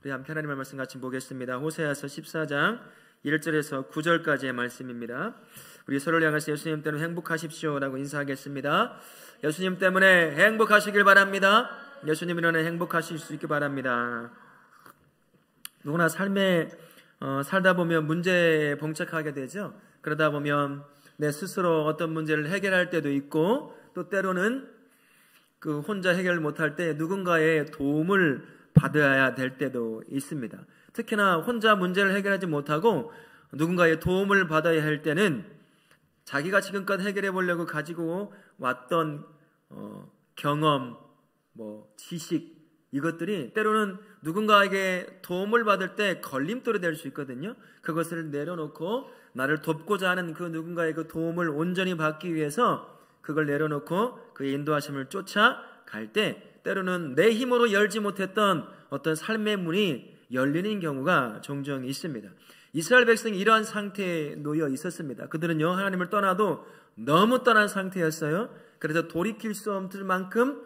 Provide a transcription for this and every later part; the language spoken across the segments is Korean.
우리 함께 하나님의 말씀 같이 보겠습니다. 호세아서 14장 1절에서 9절까지의 말씀입니다. 우리 서로를 향해서 예수님 때문에 행복하십시오라고 인사하겠습니다. 예수님 때문에 행복하시길 바랍니다. 예수님으로 행복하실 수 있길 바랍니다. 누구나 삶에 살다 보면 문제에 봉착하게 되죠. 그러다 보면 내 스스로 어떤 문제를 해결할 때도 있고, 또 때로는 그 혼자 해결 못할 때 누군가의 도움을 받아야 될 때도 있습니다. 특히나 혼자 문제를 해결하지 못하고 누군가의 도움을 받아야 할 때는 자기가 지금껏 해결해 보려고 가지고 왔던 경험, 지식, 이것들이 때로는 누군가에게 도움을 받을 때 걸림돌이 될 수 있거든요. 그것을 내려놓고 나를 돕고자 하는 그 누군가의 그 도움을 온전히 받기 위해서 그걸 내려놓고 그의 인도하심을 쫓아갈 때 때로는 내 힘으로 열지 못했던 어떤 삶의 문이 열리는 경우가 종종 있습니다. 이스라엘 백성이 이러한 상태에 놓여 있었습니다. 그들은요, 하나님을 떠나도 너무 떠난 상태였어요. 그래서 돌이킬 수 없을 만큼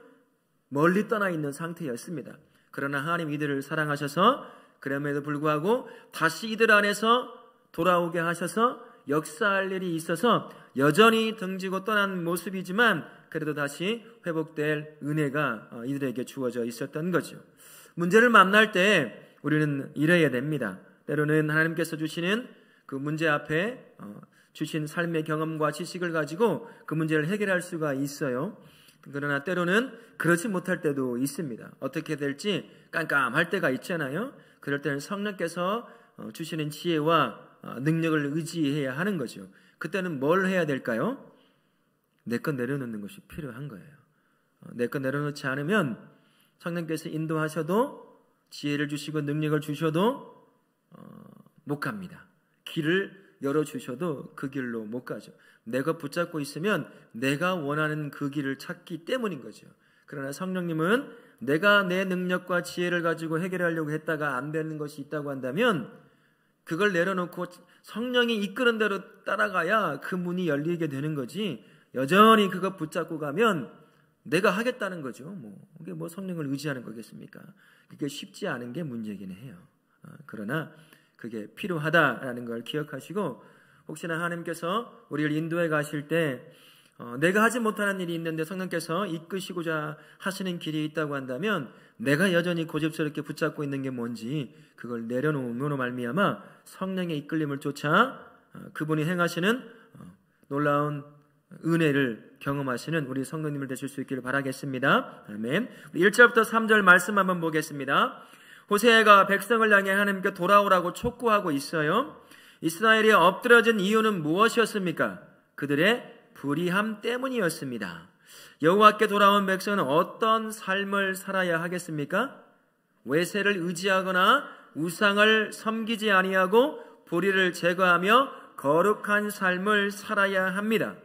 멀리 떠나 있는 상태였습니다. 그러나 하나님 이들을 사랑하셔서 그럼에도 불구하고 다시 이들 안에서 돌아오게 하셔서 역사할 일이 있어서 여전히 등지고 떠난 모습이지만 그래도 다시 회복될 은혜가 이들에게 주어져 있었던 거죠. 문제를 만날 때 우리는 이래야 됩니다. 때로는 하나님께서 주시는 그 문제 앞에 주신 삶의 경험과 지식을 가지고 그 문제를 해결할 수가 있어요. 그러나 때로는 그렇지 못할 때도 있습니다. 어떻게 될지 깜깜할 때가 있잖아요. 그럴 때는 성령께서 주시는 지혜와 능력을 의지해야 하는 거죠. 그때는 뭘 해야 될까요? 내 것 내려놓는 것이 필요한 거예요. 내 것 내려놓지 않으면 성령께서 인도하셔도 지혜를 주시고 능력을 주셔도 못 갑니다. 길을 열어주셔도 그 길로 못 가죠. 내가 붙잡고 있으면 내가 원하는 그 길을 찾기 때문인 거죠. 그러나 성령님은 내가 내 능력과 지혜를 가지고 해결하려고 했다가 안 되는 것이 있다고 한다면 그걸 내려놓고 성령이 이끄는 대로 따라가야 그 문이 열리게 되는 거지, 여전히 그거 붙잡고 가면 내가 하겠다는 거죠. 이게 성령을 의지하는 거겠습니까? 그게 쉽지 않은 게 문제긴 해요. 그러나 그게 필요하다라는 걸 기억하시고, 혹시나 하나님께서 우리를 인도해 가실 때 내가 하지 못하는 일이 있는데 성령께서 이끄시고자 하시는 길이 있다고 한다면 내가 여전히 고집스럽게 붙잡고 있는 게 뭔지 그걸 내려놓음으로 말미암아 성령의 이끌림을 쫓아 그분이 행하시는 놀라운 은혜를 경험하시는 우리 성도님들 되실 수 있기를 바라겠습니다. 아멘. 1절부터 3절 말씀 한번 보겠습니다. 호세아가 백성을 향해 하나님께 돌아오라고 촉구하고 있어요. 이스라엘이 엎드려진 이유는 무엇이었습니까? 그들의 불의함 때문이었습니다. 여호와께 돌아온 백성은 어떤 삶을 살아야 하겠습니까? 외세를 의지하거나 우상을 섬기지 아니하고 불의를 제거하며 거룩한 삶을 살아야 합니다.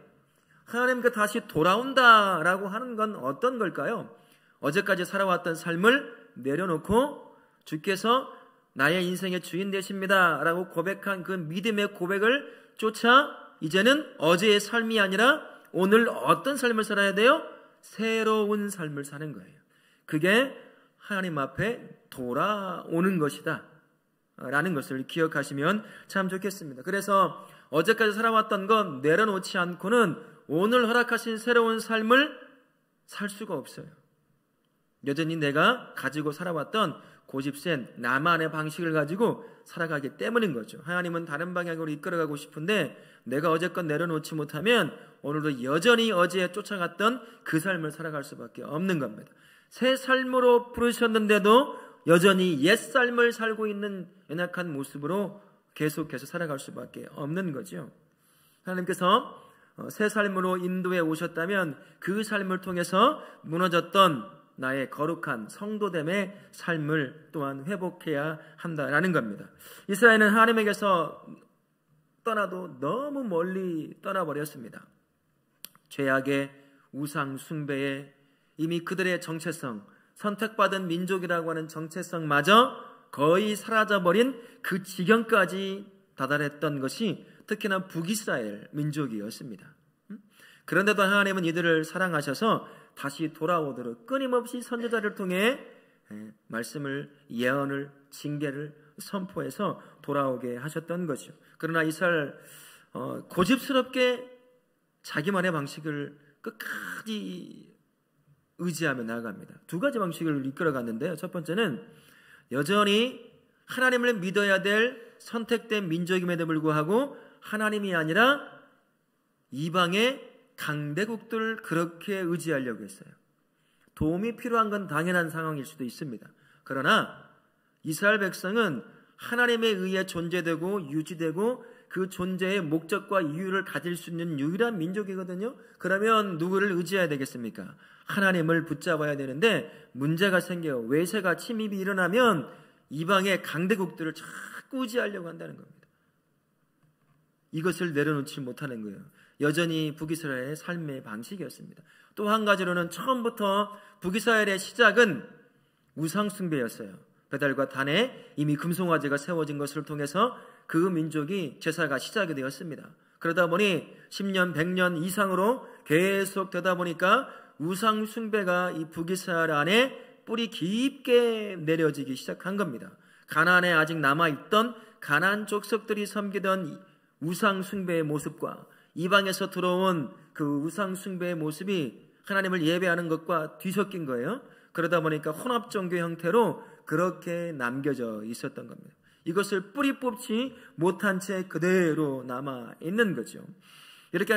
하나님께 다시 돌아온다라고 하는 건 어떤 걸까요? 어제까지 살아왔던 삶을 내려놓고 주께서 나의 인생의 주인 되십니다 라고 고백한 그 믿음의 고백을 쫓아 이제는 어제의 삶이 아니라 오늘 어떤 삶을 살아야 돼요? 새로운 삶을 사는 거예요. 그게 하나님 앞에 돌아오는 것이다 라는 것을 기억하시면 참 좋겠습니다. 그래서 어제까지 살아왔던 건 내려놓지 않고는 오늘 허락하신 새로운 삶을 살 수가 없어요. 여전히 내가 가지고 살아왔던 고집센 나만의 방식을 가지고 살아가기 때문인 거죠. 하나님은 다른 방향으로 이끌어가고 싶은데 내가 어제껏 내려놓지 못하면 오늘도 여전히 어제에 쫓아갔던 그 삶을 살아갈 수밖에 없는 겁니다. 새 삶으로 부르셨는데도 여전히 옛 삶을 살고 있는 연약한 모습으로 계속해서 살아갈 수밖에 없는 거죠. 하나님께서 새 삶으로 인도해 오셨다면 그 삶을 통해서 무너졌던 나의 거룩한 성도됨의 삶을 또한 회복해야 한다라는 겁니다. 이스라엘은 하나님에게서 떠나도 너무 멀리 떠나버렸습니다. 죄악의 우상 숭배에 이미 그들의 정체성, 선택받은 민족이라고 하는 정체성마저 거의 사라져버린 그 지경까지 다다랐던 것이 특히나 북이스라엘 민족이었습니다. 그런데도 하나님은 이들을 사랑하셔서 다시 돌아오도록 끊임없이 선지자를 통해 말씀을 예언을 징계를 선포해서 돌아오게 하셨던 거죠. 그러나 이스라엘 고집스럽게 자기만의 방식을 끝까지 의지하며 나아갑니다. 두 가지 방식을 이끌어갔는데요. 첫 번째는 여전히 하나님을 믿어야 될 선택된 민족임에도 불구하고 하나님이 아니라 이방의 강대국들을 그렇게 의지하려고 했어요. 도움이 필요한 건 당연한 상황일 수도 있습니다. 그러나 이스라엘 백성은 하나님에 의해 존재되고 유지되고 그 존재의 목적과 이유를 가질 수 있는 유일한 민족이거든요. 그러면 누구를 의지해야 되겠습니까? 하나님을 붙잡아야 되는데 문제가 생겨요. 외세가 침입이 일어나면 이방의 강대국들을 자꾸 의지하려고 한다는 겁니다. 이것을 내려놓지 못하는 거예요. 여전히 북이스라엘의 삶의 방식이었습니다. 또 한 가지로는 처음부터 북이스라엘의 시작은 우상숭배였어요. 베델과 단에 이미 금송아지가 세워진 것을 통해서 그 민족이 제사가 시작이 되었습니다. 그러다 보니 10년, 100년 이상으로 계속 되다 보니까 우상숭배가 이 북이스라엘 안에 뿌리 깊게 내려지기 시작한 겁니다. 가나안에 아직 남아있던 가나안 족속들이 섬기던 우상숭배의 모습과 이방에서 들어온 그 우상숭배의 모습이 하나님을 예배하는 것과 뒤섞인 거예요. 그러다 보니까 혼합종교 형태로 그렇게 남겨져 있었던 겁니다. 이것을 뿌리 뽑지 못한 채 그대로 남아있는 거죠. 이렇게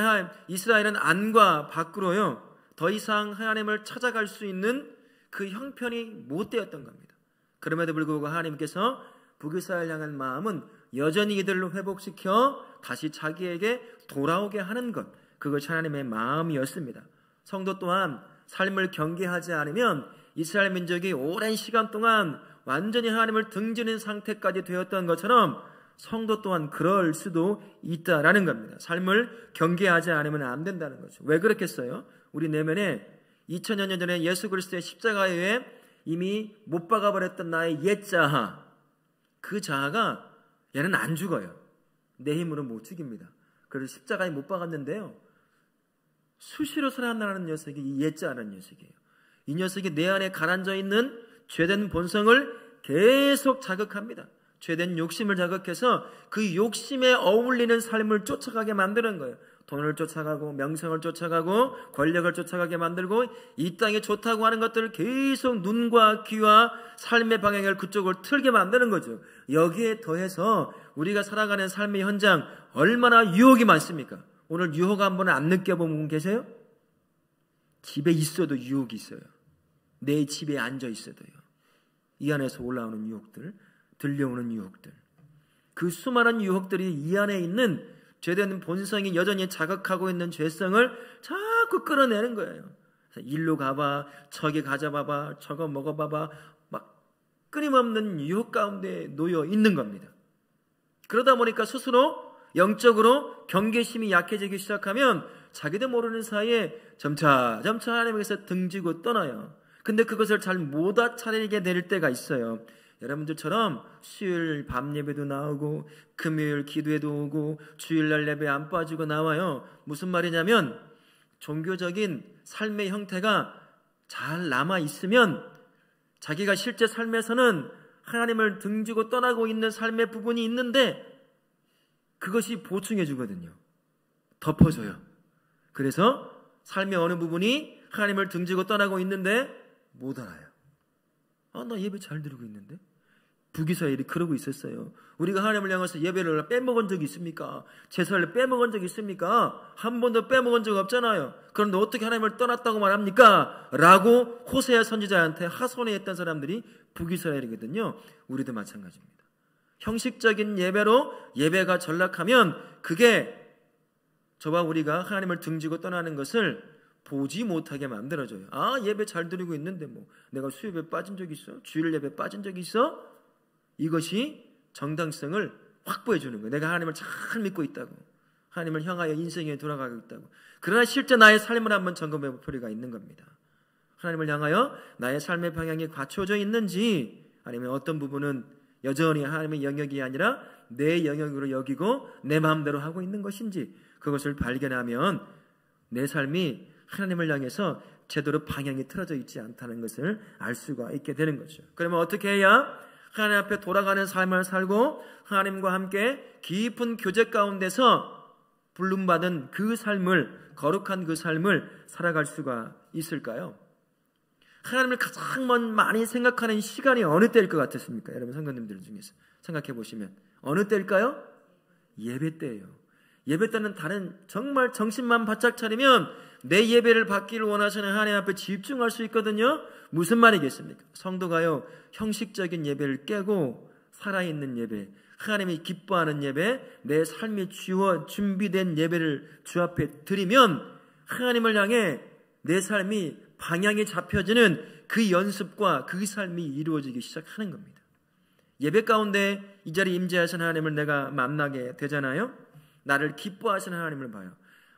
이스라엘은 안과 밖으로요 더 이상 하나님을 찾아갈 수 있는 그 형편이 못 되었던 겁니다. 그럼에도 불구하고 하나님께서 북이스라엘 향한 마음은 여전히 이들을 회복시켜 다시 자기에게 돌아오게 하는 것, 그것이 하나님의 마음이었습니다. 성도 또한 삶을 경계하지 않으면 이스라엘 민족이 오랜 시간 동안 완전히 하나님을 등지는 상태까지 되었던 것처럼 성도 또한 그럴 수도 있다라는 겁니다. 삶을 경계하지 않으면 안 된다는 거죠. 왜 그렇겠어요? 우리 내면에 2000여 년 전에 예수 그리스도의 십자가에 이미 못 박아버렸던 나의 옛 자아, 그 자아가 얘는 안 죽어요. 내 힘으로 못 죽입니다. 그래서 십자가에 못 박았는데요, 수시로 살아나는 녀석이 이 옛 자아라는 녀석이에요. 이 녀석이 내 안에 가라앉아 있는 죄된 본성을 계속 자극합니다. 죄된 욕심을 자극해서 그 욕심에 어울리는 삶을 쫓아가게 만드는 거예요. 돈을 쫓아가고 명성을 쫓아가고 권력을 쫓아가게 만들고 이 땅에 좋다고 하는 것들을 계속 눈과 귀와 삶의 방향을 그쪽으로 틀게 만드는 거죠. 여기에 더해서 우리가 살아가는 삶의 현장 얼마나 유혹이 많습니까? 오늘 유혹 한번 안 느껴본 분 계세요? 집에 있어도 유혹이 있어요. 내 집에 앉아 있어도요. 이 안에서 올라오는 유혹들, 들려오는 유혹들, 그 수많은 유혹들이 이 안에 있는 죄된 본성이 여전히 자극하고 있는 죄성을 자꾸 끌어내는 거예요. 일로 가봐, 저기 가져봐봐, 저거 먹어봐봐, 막 끊임없는 유혹 가운데 놓여 있는 겁니다. 그러다 보니까 스스로 영적으로 경계심이 약해지기 시작하면 자기도 모르는 사이에 점차 하나님께서 등지고 떠나요. 근데 그것을 잘 못 알아차리게 될 때가 있어요. 여러분들처럼 수요일 밤 예배도 나오고 금요일 기도에도 오고 주일날 예배 안 빠지고 나와요. 무슨 말이냐면 종교적인 삶의 형태가 잘 남아있으면 자기가 실제 삶에서는 하나님을 등지고 떠나고 있는 삶의 부분이 있는데 그것이 보충해 주거든요. 덮어줘요. 그래서 삶의 어느 부분이 하나님을 등지고 떠나고 있는데 못 알아요. 나 예배 잘 드리고 있는데? 북이스라엘이 그러고 있었어요. 우리가 하나님을 향해서 예배를 빼먹은 적이 있습니까? 제사를 빼먹은 적이 있습니까? 한 번도 빼먹은 적 없잖아요. 그런데 어떻게 하나님을 떠났다고 말합니까? 라고 호세아 선지자한테 하소연했던 사람들이 북이스라엘이거든요. 우리도 마찬가지입니다. 형식적인 예배로 예배가 전락하면 그게 저와 우리가 하나님을 등지고 떠나는 것을 보지 못하게 만들어줘요. 예배 잘 드리고 있는데 내가 수요예배 빠진 적이 있어? 주일 예배 빠진 적이 있어? 이것이 정당성을 확보해 주는 거예요. 내가 하나님을 잘 믿고 있다고, 하나님을 향하여 인생에 돌아가고 있다고. 그러나 실제 나의 삶을 한번 점검해 볼 필요가 있는 겁니다. 하나님을 향하여 나의 삶의 방향이 갖춰져 있는지, 아니면 어떤 부분은 여전히 하나님의 영역이 아니라 내 영역으로 여기고 내 마음대로 하고 있는 것인지, 그것을 발견하면 내 삶이 하나님을 향해서 제대로 방향이 틀어져 있지 않다는 것을 알 수가 있게 되는 거죠. 그러면 어떻게 해야 하나님 앞에 돌아가는 삶을 살고 하나님과 함께 깊은 교제 가운데서 부름받은 그 삶을, 거룩한 그 삶을 살아갈 수가 있을까요? 하나님을 가장 많이 생각하는 시간이 어느 때일 것 같으십니까? 여러분 성도님들 중에서 생각해 보시면 어느 때일까요? 예배 때예요. 예배 때는 다른 정말 정신만 바짝 차리면 내 예배를 받기를 원하시는 하나님 앞에 집중할 수 있거든요. 무슨 말이겠습니까? 성도가요, 형식적인 예배를 깨고 살아있는 예배, 하나님이 기뻐하는 예배, 내 삶이 준비된 예배를 주 앞에 드리면 하나님을 향해 내 삶이 방향이 잡혀지는 그 연습과 그 삶이 이루어지기 시작하는 겁니다. 예배 가운데 이 자리에 임재하신 하나님을 내가 만나게 되잖아요. 나를 기뻐하시는 하나님을 봐요.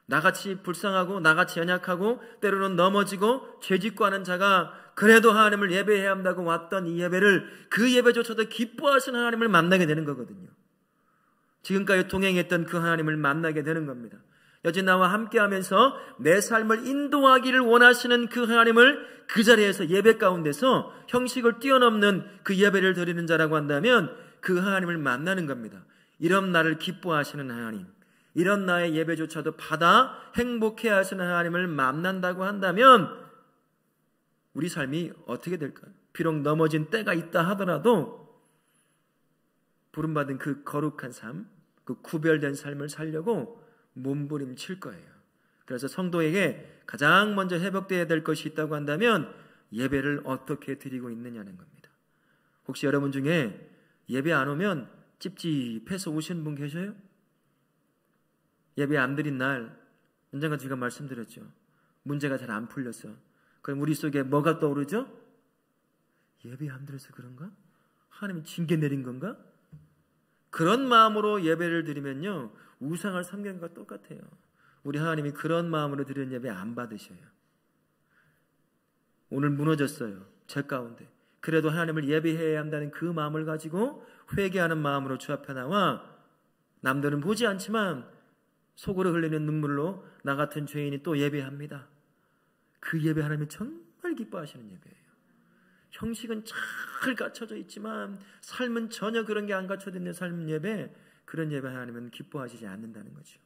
나같이 불쌍하고 나같이 연약하고 때로는 넘어지고 죄짓고 하는 자가 그래도 하나님을 예배해야 한다고 왔던 이 예배를, 그 예배조차도 기뻐하시는 하나님을 만나게 되는 거거든요. 지금까지 동행했던 그 하나님을 만나게 되는 겁니다. 여전히 나와 함께하면서 내 삶을 인도하기를 원하시는 그 하나님을 그 자리에서 예배 가운데서 형식을 뛰어넘는 그 예배를 드리는 자라고 한다면 그 하나님을 만나는 겁니다. 이런 나를 기뻐하시는 하나님, 이런 나의 예배조차도 받아 행복해 하시는 하나님을 만난다고 한다면 우리 삶이 어떻게 될까요? 비록 넘어진 때가 있다 하더라도 부름받은 그 거룩한 삶, 그 구별된 삶을 살려고 몸부림칠 거예요. 그래서 성도에게 가장 먼저 회복되어야 될 것이 있다고 한다면 예배를 어떻게 드리고 있느냐는 겁니다. 혹시 여러분 중에 예배 안 오면 찝찝해서 오시는 분 계셔요? 예배 안 드린 날, 언젠가 제가 말씀드렸죠. 문제가 잘 안 풀렸어. 그럼 우리 속에 뭐가 떠오르죠? 예배 안 드려서 그런가? 하나님이 징계 내린 건가? 그런 마음으로 예배를 드리면요, 우상을 섬기는 것과 똑같아요. 우리 하나님이 그런 마음으로 드리는 예배 안 받으셔요. 오늘 무너졌어요, 제 가운데. 그래도 하나님을 예배해야 한다는 그 마음을 가지고 회개하는 마음으로 주 앞에 나와 남들은 보지 않지만 속으로 흘리는 눈물로 나 같은 죄인이 또 예배합니다. 그 예배 하나님이 정말 기뻐하시는 예배예요. 형식은 잘 갖춰져 있지만 삶은 전혀 그런 게 안 갖춰져 있는 삶 예배, 그런 예배 하나님은 기뻐하시지 않는다는 거죠.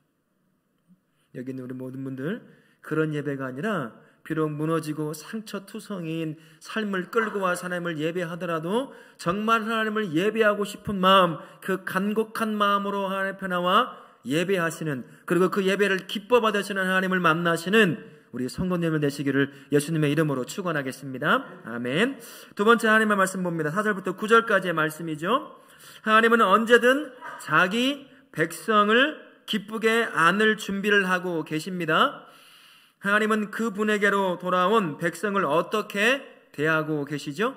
여기 있는 우리 모든 분들, 그런 예배가 아니라 비록 무너지고 상처투성인 삶을 끌고 와 하나님을 예배하더라도 정말 하나님을 예배하고 싶은 마음, 그 간곡한 마음으로 하나님 앞에 나와 예배하시는, 그리고 그 예배를 기뻐 받으시는 하나님을 만나시는 우리 성도님을 되시기를 예수님의 이름으로 축원하겠습니다. 아멘. 두 번째 하나님의 말씀 봅니다. 4절부터 9절까지의 말씀이죠. 하나님은 언제든 자기 백성을 기쁘게 안을 준비를 하고 계십니다. 하나님은 그분에게로 돌아온 백성을 어떻게 대하고 계시죠?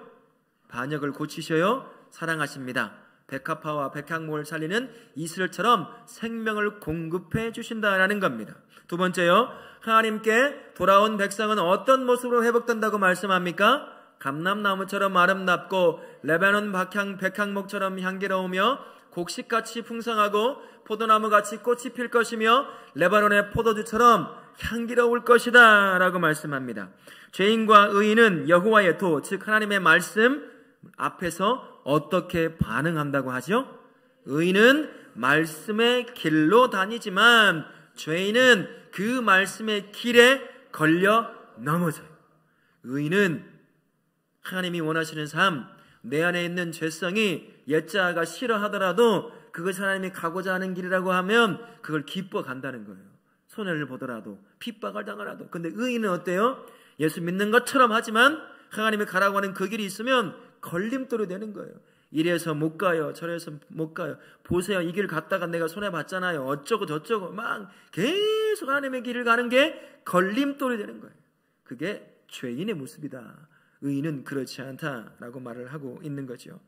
반역을 고치셔요 사랑하십니다. 백합화와 백향목을 살리는 이슬처럼 생명을 공급해 주신다라는 겁니다. 두 번째요, 하나님께 돌아온 백성은 어떤 모습으로 회복된다고 말씀합니까? 감람나무처럼 아름답고 레바논 백향목처럼 향기로우며 곡식같이 풍성하고 포도나무같이 꽃이 필 것이며 레바논의 포도주처럼 향기로울 것이다 라고 말씀합니다. 죄인과 의인은 여호와의 도, 즉 하나님의 말씀 앞에서 어떻게 반응한다고 하죠? 의인은 말씀의 길로 다니지만 죄인은 그 말씀의 길에 걸려 넘어져요. 의인은 하나님이 원하시는 삶, 내 안에 있는 죄성이 옛자아가 싫어하더라도 그것이 하나님이 가고자 하는 길이라고 하면 그걸 기뻐 간다는 거예요. 손해를 보더라도, 핍박을 당하라도. 근데 의인은 어때요? 예수 믿는 것처럼 하지만 하나님이 가라고 하는 그 길이 있으면 걸림돌이 되는 거예요. 이래서 못 가요, 저래서 못 가요. 보세요, 이 길 갔다가 내가 손해봤잖아요. 어쩌고 저쩌고 막 계속 하나님의 길을 가는 게 걸림돌이 되는 거예요. 그게 죄인의 모습이다. 의인은 그렇지 않다라고 말을 하고 있는 거죠.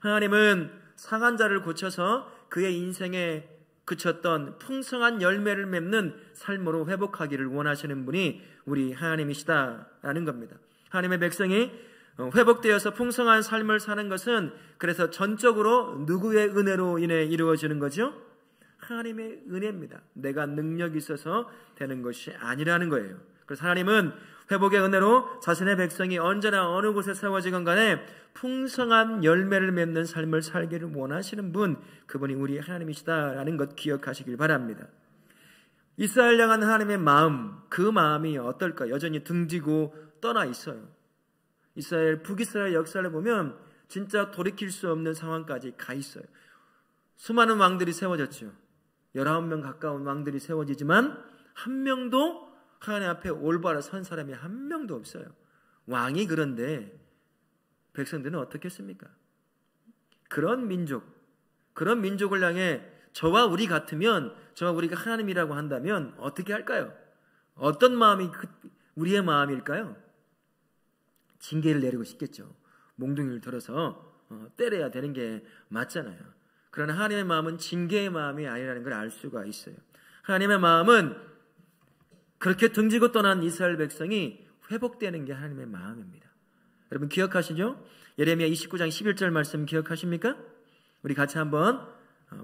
하나님은 상한 자를 고쳐서 그의 인생에 그쳤던 풍성한 열매를 맺는 삶으로 회복하기를 원하시는 분이 우리 하나님이시다라는 겁니다. 하나님의 백성이 회복되어서 풍성한 삶을 사는 것은 그래서 전적으로 누구의 은혜로 인해 이루어지는 거죠? 하나님의 은혜입니다. 내가 능력이 있어서 되는 것이 아니라는 거예요. 그래서 하나님은 회복의 은혜로 자신의 백성이 언제나 어느 곳에 세워지건 간에 풍성한 열매를 맺는 삶을 살기를 원하시는 분, 그분이 우리 하나님이시다라는 것 기억하시길 바랍니다. 이스라엘 향한 하나님의 마음, 그 마음이 어떨까? 여전히 등지고 떠나 있어요. 북이스라엘 역사를 보면 진짜 돌이킬 수 없는 상황까지 가 있어요. 수많은 왕들이 세워졌죠. 19명 가까운 왕들이 세워지지만 한 명도 하나님 앞에 올바로 선 사람이 한 명도 없어요. 왕이 그런데 백성들은 어떻겠습니까? 그런 민족을 향해 저와 우리 같으면, 저와 우리가 하나님이라고 한다면 어떻게 할까요? 어떤 마음이 우리의 마음일까요? 징계를 내리고 싶겠죠. 몽둥이를 들어서 때려야 되는 게 맞잖아요. 그러나 하나님의 마음은 징계의 마음이 아니라는 걸 알 수가 있어요. 하나님의 마음은 그렇게 등지고 떠난 이스라엘 백성이 회복되는 게 하나님의 마음입니다. 여러분 기억하시죠? 예레미야 29장 11절 말씀 기억하십니까? 우리 같이 한번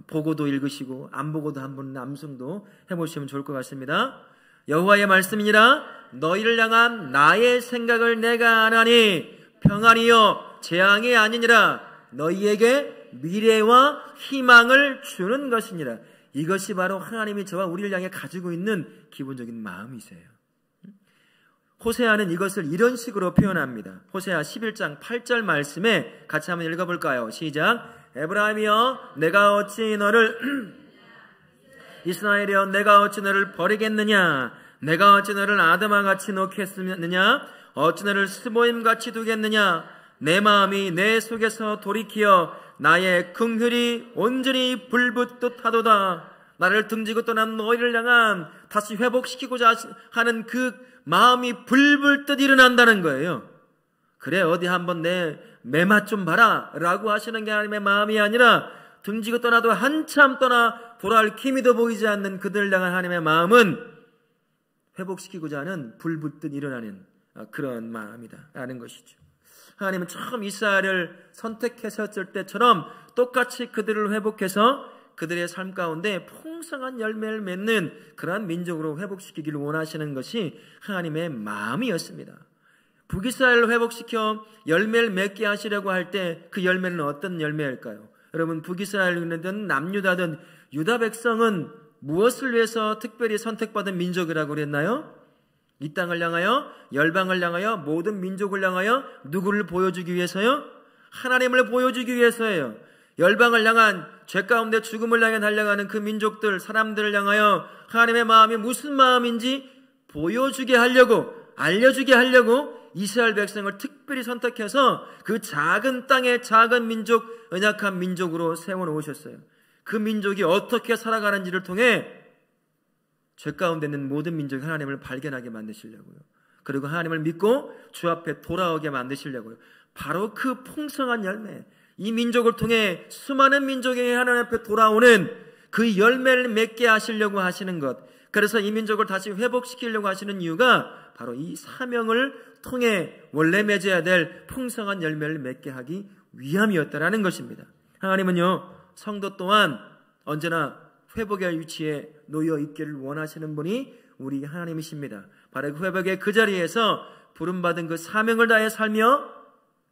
보고도 읽으시고 안 보고도 한번 암송도 해보시면 좋을 것 같습니다. 여호와의 말씀이니라. 너희를 향한 나의 생각을 내가 아나니 평안이요 재앙이 아니니라. 너희에게 미래와 희망을 주는 것이니라. 이것이 바로 하나님이 저와 우리를 향해 가지고 있는 기본적인 마음이세요. 호세아는 이것을 이런 식으로 표현합니다. 호세아 11장 8절 말씀에 같이 한번 읽어볼까요? 시작. 에브라임이여 내가 어찌 너를 이스라엘이여 내가 어찌 너를 버리겠느냐. 내가 어찌 너를 아드마같이 놓겠느냐. 어찌 너를 스보임같이 두겠느냐. 내 마음이 내 속에서 돌이키어 나의 긍휼이 온전히 불붙듯 하도다. 나를 등지고 떠난 너희를 향한 다시 회복시키고자 하는 그 마음이 불불듯 일어난다는 거예요. 그래 어디 한번 내 매맛 좀 봐라 라고 하시는 게 하나님의 마음이 아니라 등지고 떠나도 한참 떠나 돌아올 기미도 보이지 않는 그들을 향한 하나님의 마음은 회복시키고자 하는 불붙듯 일어나는 그런 마음이다 라는 것이죠. 하나님은 처음 이스라엘을 선택했었을 때처럼 똑같이 그들을 회복해서 그들의 삶 가운데 풍성한 열매를 맺는 그러한 민족으로 회복시키기를 원하시는 것이 하나님의 마음이었습니다. 북이스라엘을 회복시켜 열매를 맺게 하시려고 할 때 그 열매는 어떤 열매일까요? 여러분 북이스라엘이든 남유다든 유다 백성은 무엇을 위해서 특별히 선택받은 민족이라고 그랬나요? 이 땅을 향하여, 열방을 향하여, 모든 민족을 향하여 누구를 보여주기 위해서요? 하나님을 보여주기 위해서예요. 열방을 향한 죄 가운데 죽음을 향해 달려가는 그 민족들, 사람들을 향하여 하나님의 마음이 무슨 마음인지 보여주게 하려고, 알려주게 하려고 이스라엘 백성을 특별히 선택해서 그 작은 땅의 작은 민족, 연약한 민족으로 세워놓으셨어요. 그 민족이 어떻게 살아가는지를 통해 죄 가운데 있는 모든 민족이 하나님을 발견하게 만드시려고요. 그리고 하나님을 믿고 주 앞에 돌아오게 만드시려고요. 바로 그 풍성한 열매, 이 민족을 통해 수많은 민족이 하나님 앞에 돌아오는 그 열매를 맺게 하시려고 하시는 것, 그래서 이 민족을 다시 회복시키려고 하시는 이유가 바로 이 사명을 통해 원래 맺어야 될 풍성한 열매를 맺게 하기 위함이었다라는 것입니다. 하나님은요, 성도 또한 언제나 회복의 위치에 놓여 있기를 원하시는 분이 우리 하나님이십니다. 바로 그 회복의 그 자리에서 부름받은 그 사명을 다해 살며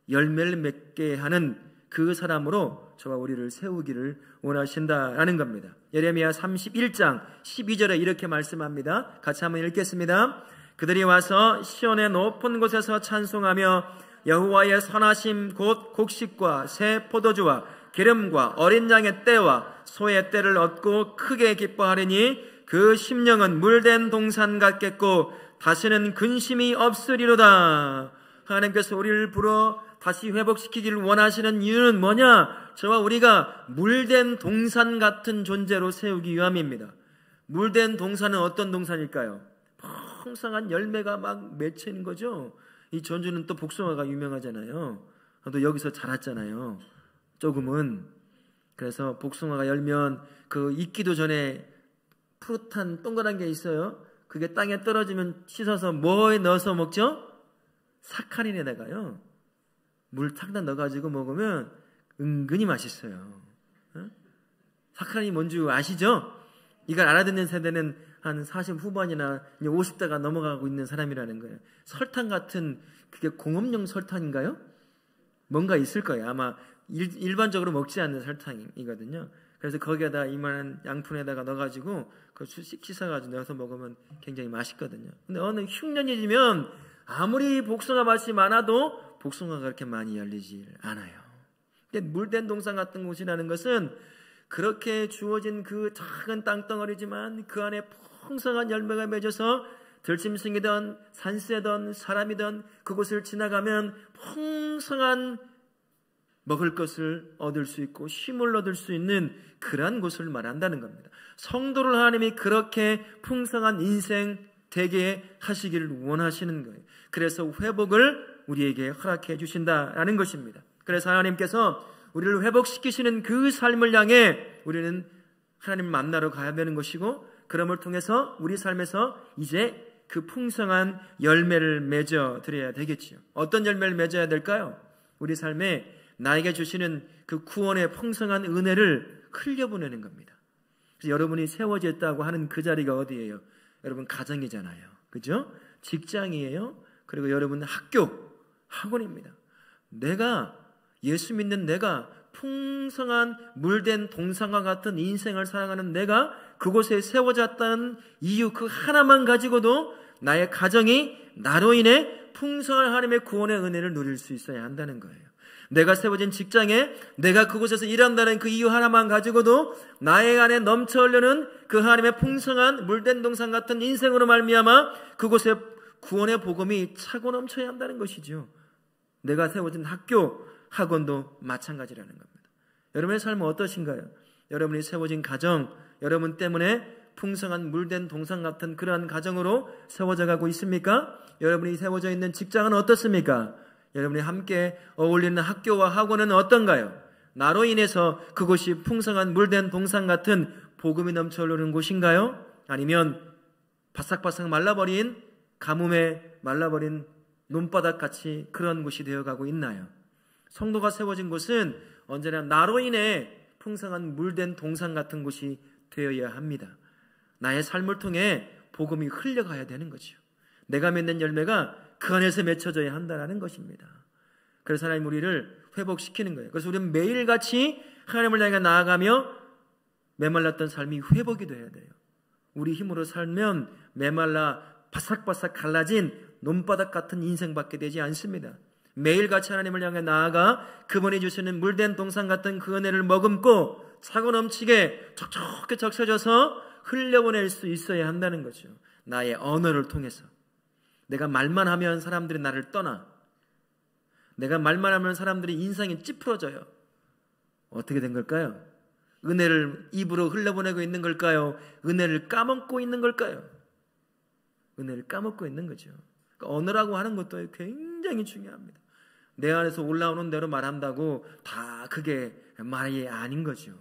열매를 맺게 하는 그 사람으로 저와 우리를 세우기를 원하신다라는 겁니다. 예레미야 31장 12절에 이렇게 말씀합니다. 같이 한번 읽겠습니다. 그들이 와서 시온의 높은 곳에서 찬송하며 여호와의 선하심 곧 곡식과 새 포도주와 기름과 어린 양의 떼와 소의 떼를 얻고 크게 기뻐하리니 그 심령은 물된 동산 같겠고 다시는 근심이 없으리로다. 하나님께서 우리를 불어 다시 회복시키기를 원하시는 이유는 뭐냐? 저와 우리가 물된 동산 같은 존재로 세우기 위함입니다. 물된 동산은 어떤 동산일까요? 풍성한 열매가 막 맺히는 거죠. 이 전주는 또 복숭아가 유명하잖아요. 또 여기서 자랐잖아요. 조금은. 그래서 복숭아가 열면 그 익기도 전에 푸릇한 동그란 게 있어요. 그게 땅에 떨어지면 씻어서 뭐에 넣어서 먹죠? 사카린에다가요. 물 탁 넣어가지고 먹으면 은근히 맛있어요. 사카린이 뭔지 아시죠? 이걸 알아듣는 세대는 한 40 후반이나 이제 50대가 넘어가고 있는 사람이라는 거예요. 설탕 같은 그게 공업용 설탕인가요? 뭔가 있을 거예요. 아마 일반적으로 먹지 않는 설탕이거든요. 그래서 거기에다 이만한 양푼에다가 넣어가지고 그 씻어가지고 넣어서 먹으면 굉장히 맛있거든요. 근데 어느 흉년이 지면 아무리 복숭아 맛이 많아도 복숭아가 그렇게 많이 열리지 않아요. 물된 동산 같은 곳이라는 것은 그렇게 주어진 그 작은 땅덩어리지만 그 안에 풍성한 열매가 맺어서 들짐승이든 산새든 사람이든 그곳을 지나가면 풍성한 먹을 것을 얻을 수 있고 쉼을 얻을 수 있는 그러한 곳을 말한다는 겁니다. 성도를 하나님이 그렇게 풍성한 인생 되게 하시기를 원하시는 거예요. 그래서 회복을 우리에게 허락해 주신다라는 것입니다. 그래서 하나님께서 우리를 회복시키시는 그 삶을 향해 우리는 하나님을 만나러 가야 되는 것이고, 그럼을 통해서 우리 삶에서 이제 그 풍성한 열매를 맺어 드려야 되겠지요. 어떤 열매를 맺어야 될까요? 우리 삶에 나에게 주시는 그 구원의 풍성한 은혜를 흘려보내는 겁니다. 그래서 여러분이 세워졌다고 하는 그 자리가 어디예요? 여러분 가정이잖아요. 그죠? 직장이에요. 그리고 여러분 학원입니다. 내가 예수 믿는 내가 풍성한 물된 동산과 같은 인생을 살아가는 내가 그곳에 세워졌다는 이유 그 하나만 가지고도 나의 가정이 나로 인해 풍성한 하나님의 구원의 은혜를 누릴 수 있어야 한다는 거예요. 내가 세워진 직장에 내가 그곳에서 일한다는 그 이유 하나만 가지고도 나의 안에 넘쳐 흐르는 그 하나님의 풍성한 물된 동산 같은 인생으로 말미암아 그곳에 구원의 복음이 차고 넘쳐야 한다는 것이죠. 내가 세워진 학원도 마찬가지라는 겁니다. 여러분의 삶은 어떠신가요? 여러분이 세워진 가정, 여러분 때문에 풍성한 물된 동산 같은 그러한 가정으로 세워져 가고 있습니까? 여러분이 세워져 있는 직장은 어떻습니까? 여러분이 함께 어울리는 학교와 학원은 어떤가요? 나로 인해서 그곳이 풍성한 물된 동산 같은 복음이 넘쳐 흐르는 곳인가요? 아니면 바삭바삭 말라버린 가뭄에 말라버린 논바닥같이 그런 곳이 되어가고 있나요? 성도가 세워진 곳은 언제나 나로 인해 풍성한 물된 동산 같은 곳이 되어야 합니다. 나의 삶을 통해 복음이 흘려가야 되는 거죠. 내가 맺는 열매가 그 안에서 맺혀져야 한다는 것입니다. 그래서 하나님 우리를 회복시키는 거예요. 그래서 우리는 매일같이 하나님을 향해 나아가며 메말랐던 삶이 회복이 돼야 돼요. 우리 힘으로 살면 메말라 바삭바삭 갈라진 논바닥 같은 인생밖에 되지 않습니다. 매일같이 하나님을 향해 나아가 그분이 주시는 물된 동산 같은 그 은혜를 머금고 차고 넘치게 촉촉하게 적셔져서 흘려보낼 수 있어야 한다는 거죠. 나의 언어를 통해서. 내가 말만 하면 사람들이 나를 떠나. 내가 말만 하면 사람들이 인상이 찌푸러져요. 어떻게 된 걸까요? 은혜를 입으로 흘려보내고 있는 걸까요? 은혜를 까먹고 있는 걸까요? 은혜를 까먹고 있는 거죠. 그러니까 언어라고 하는 것도 굉장히 중요합니다. 내 안에서 올라오는 대로 말한다고 다 그게 말이 아닌 거죠.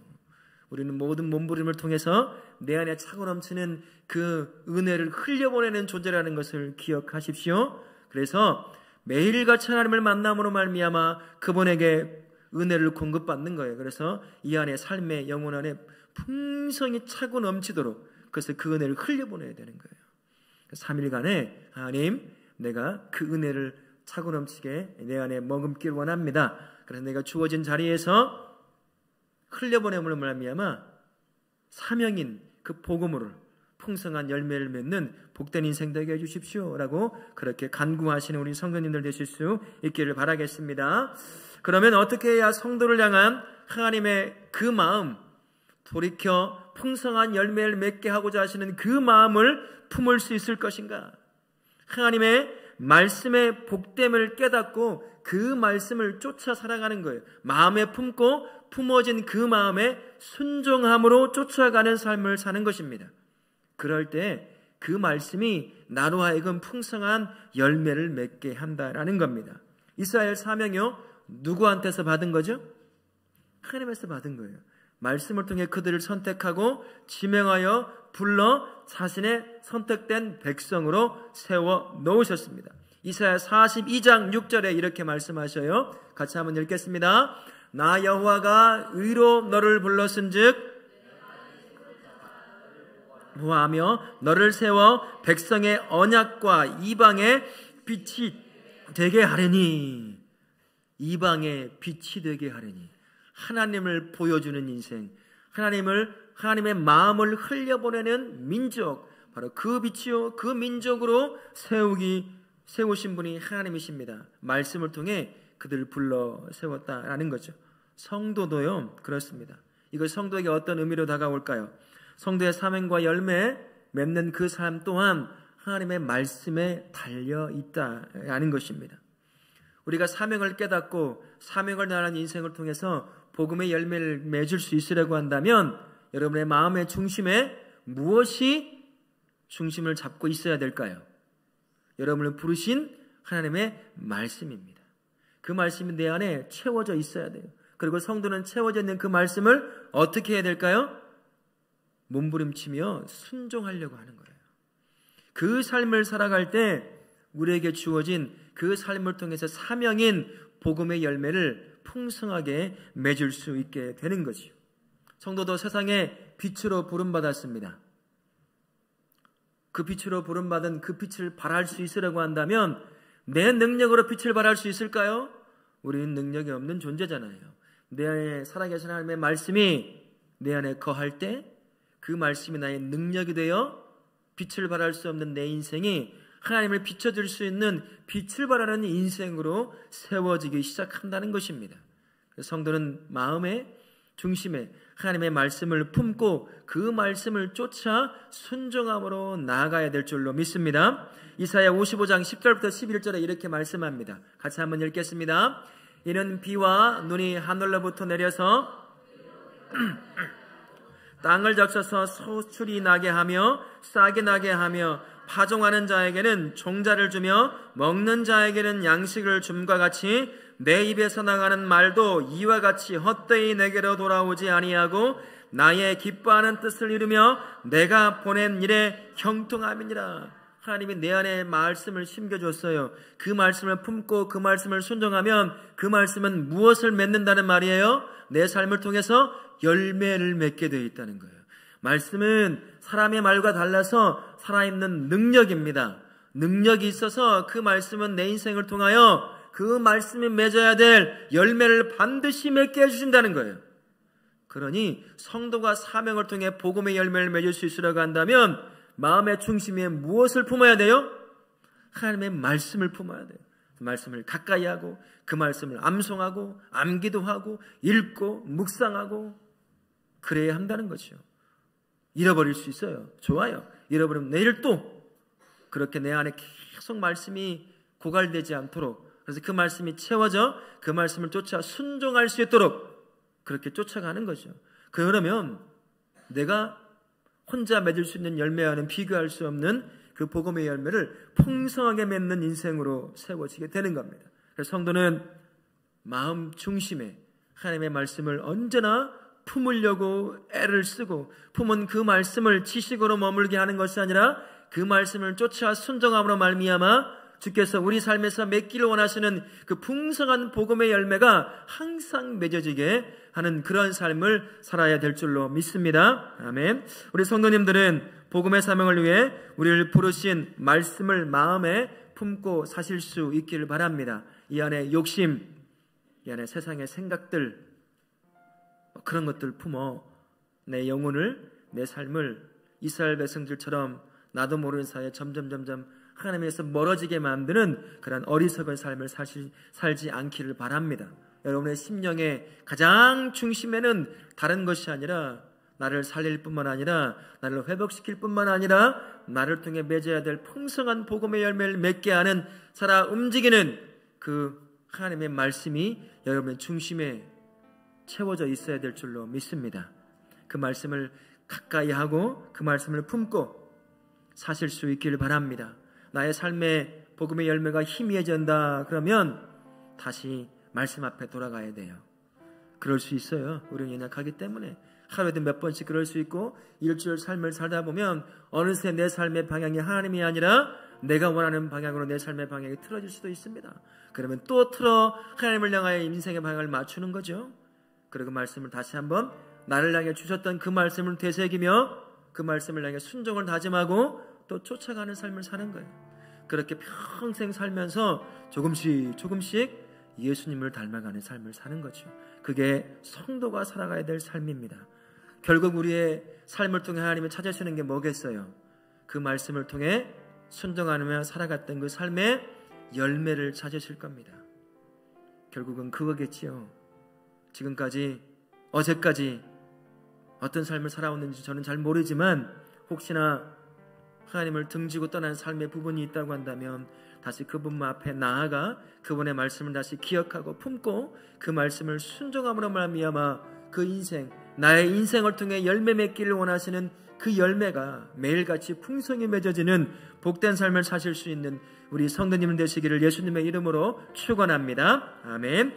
우리는 모든 몸부림을 통해서 내 안에 차고 넘치는 그 은혜를 흘려보내는 존재라는 것을 기억하십시오. 그래서 매일같이 하나님을 만남으로 말미암아 그분에게 은혜를 공급받는 거예요. 그래서 이 안에 삶의 영혼 안에 풍성이 차고 넘치도록 그래서 그 은혜를 흘려보내야 되는 거예요. 3일간에 하나님 내가 그 은혜를 차고 넘치게 내 안에 머금길 원합니다. 그래서 내가 주어진 자리에서 흘려보냄으로 말미암아 사명인 그 복음으로 풍성한 열매를 맺는 복된 인생 되게 해주십시오 라고 그렇게 간구하시는 우리 성도님들 되실 수 있기를 바라겠습니다. 그러면 어떻게 해야 성도를 향한 하나님의 그 마음, 돌이켜 풍성한 열매를 맺게 하고자 하시는 그 마음을 품을 수 있을 것인가? 하나님의 말씀의 복됨을 깨닫고 그 말씀을 쫓아 살아가는 거예요. 마음에 품고 품어진 그 마음에 순종함으로 쫓아가는 삶을 사는 것입니다. 그럴 때 그 말씀이 나로 하여금 풍성한 열매를 맺게 한다라는 겁니다. 이스라엘 사명이요, 누구한테서 받은 거죠? 하나님에서 받은 거예요. 말씀을 통해 그들을 선택하고 지명하여 불러 자신의 선택된 백성으로 세워 놓으셨습니다. 이사야 42장 6절에 이렇게 말씀하셔요. 같이 한번 읽겠습니다. 나 여호와가 의로 너를 불렀은즉 보호하며 너를 세워 백성의 언약과 이방의 빛이 되게 하려니. 이방의 빛이 되게 하려니. 하나님을 보여주는 인생, 하나님의 마음을 흘려보내는 민족, 바로 그 빛이요 그 민족으로 세우신 분이 하나님이십니다. 말씀을 통해 그들을 불러 세웠다라는 거죠. 성도도요 그렇습니다. 이거 성도에게 어떤 의미로 다가올까요? 성도의 사명과 열매 맺는 그 삶 또한 하나님의 말씀에 달려있다라는 것입니다. 우리가 사명을 깨닫고 사명을 다하는 인생을 통해서 복음의 열매를 맺을 수 있으려고 한다면 여러분의 마음의 중심에 무엇이 중심을 잡고 있어야 될까요? 여러분을 부르신 하나님의 말씀입니다. 그 말씀이 내 안에 채워져 있어야 돼요. 그리고 성도는 채워져 있는 그 말씀을 어떻게 해야 될까요? 몸부림치며 순종하려고 하는 거예요. 그 삶을 살아갈 때 우리에게 주어진 그 삶을 통해서 사명인 복음의 열매를 풍성하게 맺을 수 있게 되는 거죠. 성도도 세상의 빛으로 부름받았습니다. 그 빛으로 부름받은 그 빛을 발할 수 있으려고 한다면 내 능력으로 빛을 발할 수 있을까요? 우리는 능력이 없는 존재잖아요. 내 안에 살아계신 하나님의 말씀이 내 안에 거할 때 그 말씀이 나의 능력이 되어 빛을 발할 수 없는 내 인생이 하나님을 비춰줄 수 있는 빛을 발하는 인생으로 세워지기 시작한다는 것입니다. 성도는 마음의 중심에 하나님의 말씀을 품고 그 말씀을 쫓아 순종함으로 나아가야 될 줄로 믿습니다. 이사야 55장 10절부터 11절에 이렇게 말씀합니다. 같이 한번 읽겠습니다. 이는 비와 눈이 하늘로부터 내려서 땅을 적셔서 소출이 나게 하며 싹이 나게 하며 파종하는 자에게는 종자를 주며 먹는 자에게는 양식을 줌과 같이 내 입에서 나가는 말도 이와 같이 헛되이 내게로 돌아오지 아니하고 나의 기뻐하는 뜻을 이루며 내가 보낸 일에 형통함이니라. 하나님이 내 안에 말씀을 심겨줬어요. 그 말씀을 품고 그 말씀을 순종하면 그 말씀은 무엇을 맺는다는 말이에요? 내 삶을 통해서 열매를 맺게 되어 있다는 거예요. 말씀은 사람의 말과 달라서 살아있는 능력입니다. 능력이 있어서 그 말씀은 내 인생을 통하여 그 말씀이 맺어야 될 열매를 반드시 맺게 해주신다는 거예요. 그러니 성도가 사명을 통해 복음의 열매를 맺을 수 있으려고 한다면 마음의 중심에 무엇을 품어야 돼요? 하나님의 말씀을 품어야 돼요. 그 말씀을 가까이 하고 그 말씀을 암송하고 암기도 하고 읽고 묵상하고 그래야 한다는 거죠. 잃어버릴 수 있어요. 좋아요. 잃어버리면 내일 또 그렇게 내 안에 계속 말씀이 고갈되지 않도록, 그래서 그 말씀이 채워져 그 말씀을 쫓아 순종할 수 있도록 그렇게 쫓아가는 거죠. 그러면 내가 혼자 맺을 수 있는 열매와는 비교할 수 없는 그 복음의 열매를 풍성하게 맺는 인생으로 세워지게 되는 겁니다. 그래서 성도는 마음 중심에 하나님의 말씀을 언제나 품으려고 애를 쓰고 품은 그 말씀을 지식으로 머물게 하는 것이 아니라 그 말씀을 쫓아 순종함으로 말미암아 주께서 우리 삶에서 맺기를 원하시는 그 풍성한 복음의 열매가 항상 맺어지게 하는 그런 삶을 살아야 될 줄로 믿습니다. 아멘. 우리 성도님들은 복음의 사명을 위해 우리를 부르신 말씀을 마음에 품고 사실 수 있기를 바랍니다. 이 안에 욕심, 이 안에 세상의 생각들, 그런 것들 품어 내 영혼을, 내 삶을 이스라엘 백성들처럼 나도 모르는 사이에 점점 하나님에서 멀어지게 만드는 그런 어리석은 삶을 살지 않기를 바랍니다. 여러분의 심령의 가장 중심에는 다른 것이 아니라 나를 살릴 뿐만 아니라 나를 회복시킬 뿐만 아니라 나를 통해 맺어야 될 풍성한 복음의 열매를 맺게 하는 살아 움직이는 그 하나님의 말씀이 여러분의 중심에 채워져 있어야 될 줄로 믿습니다. 그 말씀을 가까이 하고 그 말씀을 품고 사실 수 있기를 바랍니다. 나의 삶에 복음의 열매가 희미해진다 그러면 다시 말씀 앞에 돌아가야 돼요. 그럴 수 있어요. 우리는 연약하기 때문에 하루에도 몇 번씩 그럴 수 있고 일주일 삶을 살다 보면 어느새 내 삶의 방향이 하나님이 아니라 내가 원하는 방향으로 내 삶의 방향이 틀어질 수도 있습니다. 그러면 또 하나님을 향하여 인생의 방향을 맞추는 거죠. 그리고 말씀을 다시 한번 나를 향해 주셨던 그 말씀을 되새기며 그 말씀을 향해 순종을 다짐하고 또 쫓아가는 삶을 사는 거예요. 그렇게 평생 살면서 조금씩 예수님을 닮아가는 삶을 사는 거죠. 그게 성도가 살아가야 될 삶입니다. 결국 우리의 삶을 통해 하나님이 찾으시는 게 뭐겠어요? 그 말씀을 통해 순종하며 살아갔던 그 삶의 열매를 찾으실 겁니다. 결국은 그거겠지요. 지금까지, 어제까지 어떤 삶을 살아왔는지 저는 잘 모르지만 혹시나 하나님을 등지고 떠난 삶의 부분이 있다고 한다면 다시 그분 앞에 나아가 그분의 말씀을 다시 기억하고 품고 그 말씀을 순종함으로 말미암아 그 인생, 나의 인생을 통해 열매 맺기를 원하시는 그 열매가 매일같이 풍성히 맺어지는 복된 삶을 사실 수 있는 우리 성도님 되시기를 예수님의 이름으로 축원합니다. 아멘.